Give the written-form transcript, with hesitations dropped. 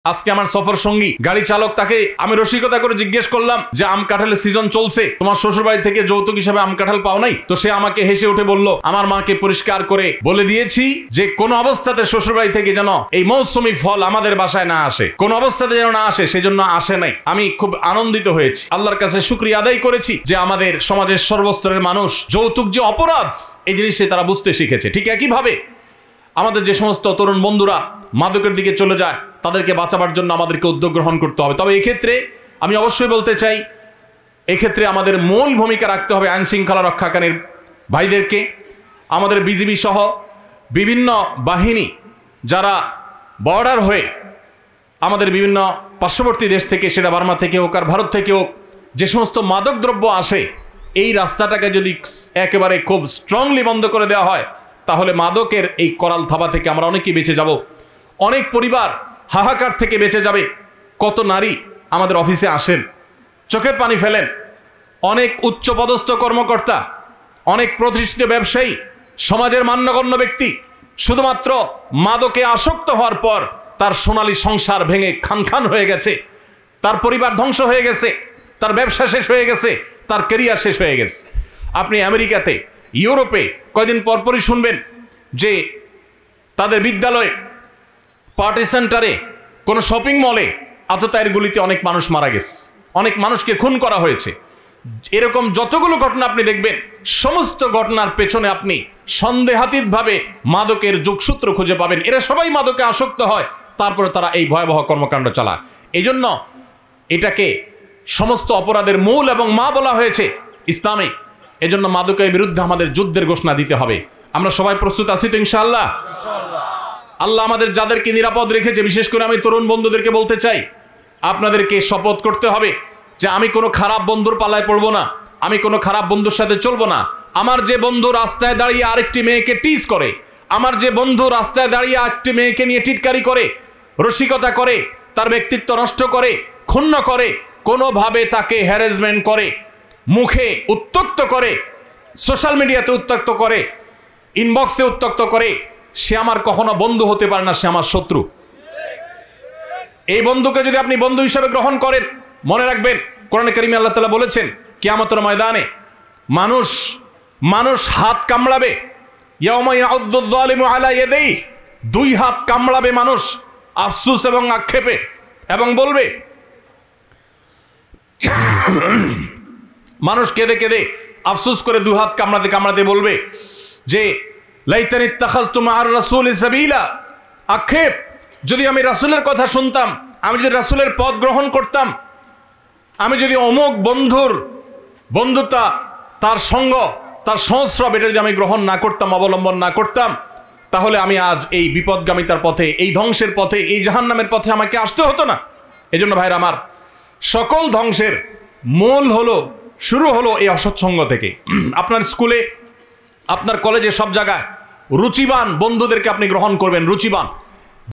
আজকে আমার সফর সঙ্গী গাড়ি চালক, তাকে আমি রসিকতা করে জিজ্ঞেস করলাম যে আম কাঁঠালের সিজন চলছে, তোমার শ্বশুর বাড়ি থেকে যৌতুক হিসেবে আম কাঁঠাল পাও নাই? তো সে আমাকে হেসে উঠে বলল, আমার মাকে পরিষ্কার করে বলে দিয়েছি যে কোন অবস্থাতে শ্বশুর বাড়ি থেকে যেন এই মৌসুমী ফল আমাদের বাসায় না আসে, কোন অবস্থাতে যেন না আসে, সেজন্য আসে নাই। আমি খুব আনন্দিত হয়েছি, আল্লাহর কাছে শুকরিয়া আদায় করেছি যে আমাদের সমাজের সর্বস্তরের মানুষ যৌতুক যে অপরাধ এই জিনিসটি তারা বুঝতে শিখেছে। ঠিক একইভাবে আমাদের যে সমস্ত তরুণ বন্ধুরা মাদকের দিকে চলে যায়, তাদেরকে বাঁচাবার জন্য আমাদেরকে উদ্যোগ গ্রহণ করতে হবে। তবে এক্ষেত্রে আমি অবশ্যই বলতে চাই, এক্ষেত্রে আমাদের মূল ভূমিকা রাখতে হবে আইন শৃঙ্খলা রক্ষাকারীর ভাইদেরকে। আমাদের বিজিবি সহ বিভিন্ন বাহিনী যারা বর্ডার হয়ে আমাদের বিভিন্ন পার্শ্ববর্তী দেশ থেকে, সেটা বার্মা থেকে হোক আর ভারত থেকে হোক, যে সমস্ত মাদক দ্রব্য আসে, এই রাস্তাটাকে যদি একেবারে খুব স্ট্রংলি বন্ধ করে দেওয়া হয়, তাহলে মাদকের এই করাল থাবা থেকে আমরা অনেকেই বেঁচে যাব। অনেক পরিবার হাহাকার থেকে বেঁচে যাবে। কত নারী আমাদের অফিসে আসেন, চোখের পানি ফেলেন। অনেক উচ্চপদস্থ কর্মকর্তা, অনেক প্রতিষ্ঠিত ব্যবসায়ী, সমাজের মান্যগণ্য ব্যক্তি শুধুমাত্র মাদকে আসক্ত হওয়ার পর তার সোনালী সংসার ভেঙে খান খান হয়ে গেছে, তার পরিবার ধ্বংস হয়ে গেছে, তার ব্যবসা শেষ হয়ে গেছে, তার ক্যারিয়ার শেষ হয়ে গেছে। আপনি আমেরিকাতে, ইউরোপে কয়দিন পরপরই শুনবেন যে তাদের বিদ্যালয়ে, পার্টি সেন্টারে, কোনো শপিং মলে আততায়ীর গুলিতে অনেক মানুষ মারা গেছে, অনেক মানুষকে খুন করা হয়েছে। এরকম যতগুলো ঘটনা আপনি দেখবেন, সমস্ত ঘটনার পেছনে আপনি সন্দেহাতীতভাবে মাদকের যোগসূত্র খুঁজে পাবেন। এরা সবাই মাদকে আসক্ত হয়, তারপরে তারা এই ভয়াবহ কর্মকাণ্ড চালায়। এই জন্য এটাকে সমস্ত অপরাধের মূল এবং মা বলা হয়েছে ইসলামে। এজন্য মাদকের বিরুদ্ধে আমাদের যুদ্ধের ঘোষণা দিতে হবে। আমরা সবাই প্রস্তুত আছি তো ইনশাআল্লাহ? আল্লাহ আমাদের যাদেরকে নিরাপদ রেখেছে, বিশেষ করে আমি তরুণ বন্ধুদেরকে বলতে চাই, আপনাদেরকে শপথ করতে হবে যে আমি কোনো খারাপ বন্ধুর পাল্লায় পড়বো না, আমি কোনো খারাপ বন্ধুর সাথে চলবো না। আমার যে বন্ধু রাস্তায় দাঁড়িয়ে আরেকটি মেয়েকে টিজ করে, আমার যে বন্ধু রাস্তায় দাঁড়িয়ে আরেকটি মেয়েকে নিয়ে টিটকারি করে, রসিকতা করে, তার ব্যক্তিত্ব নষ্ট করে, ক্ষুণ্ণ করে, কোনোভাবে তাকে হ্যারাসমেন্ট করে, মুখে উত্ত্যক্ত করে, সোশ্যাল মিডিয়াতে উত্ত্যক্ত করে, ইনবক্সে উত্ত্যক্ত করে, সে আমার কখনো বন্ধু হতে পারে না, সে আমার শত্রু। এই বন্ধুকে যদি আপনি বন্ধু হিসেবে গ্রহণ করেন, মনে রাখবেন কোরআনে কারিমে আল্লাহ তাআলা বলেছেন, কিয়ামতের ময়দানে মানুষ হাত কামড়াবে, ইয়াউমা ইয়াউদ্দুয যালিমু আলা ইয়াদাইহি, দুই হাত কামড়াবে মানুষ আফসোস এবং আক্ষেপে, এবং বলবে, মানুষ কেঁদে কেঁদে আফসোস করে দুই হাত কামড়াতে কামড়াতে বলবে যে লাইতানি ইত্তাখাযতু মা'আর রাসূলি সাবিলা, আক্ষেপ, যদি আমি রাসূলের কথা শুনতাম, আমি যদি রাসূলের পথ গ্রহণ করতাম, আমি যদি অমুক বন্ধুর বন্ধুতা, তার সঙ্গ, তার সংস্রব, এটা যদি আমি গ্রহণ না করতাম, অবলম্বন না করতাম, তাহলে আমি আজ এই বিপদগামিতার পথে, এই ধ্বংসের পথে, এই জাহান্নামের পথে আমাকে আসতে হতো না। এজন্য ভাইরা আমার, সকল ধ্বংসের মূল হলো, শুরু হলো এই অসৎসঙ্গ থেকে। আপনার স্কুলে, আপনার কলেজে, সব জায়গায় রুচিবান বন্ধুদেরকে আপনি গ্রহণ করবেন, রুচিবান।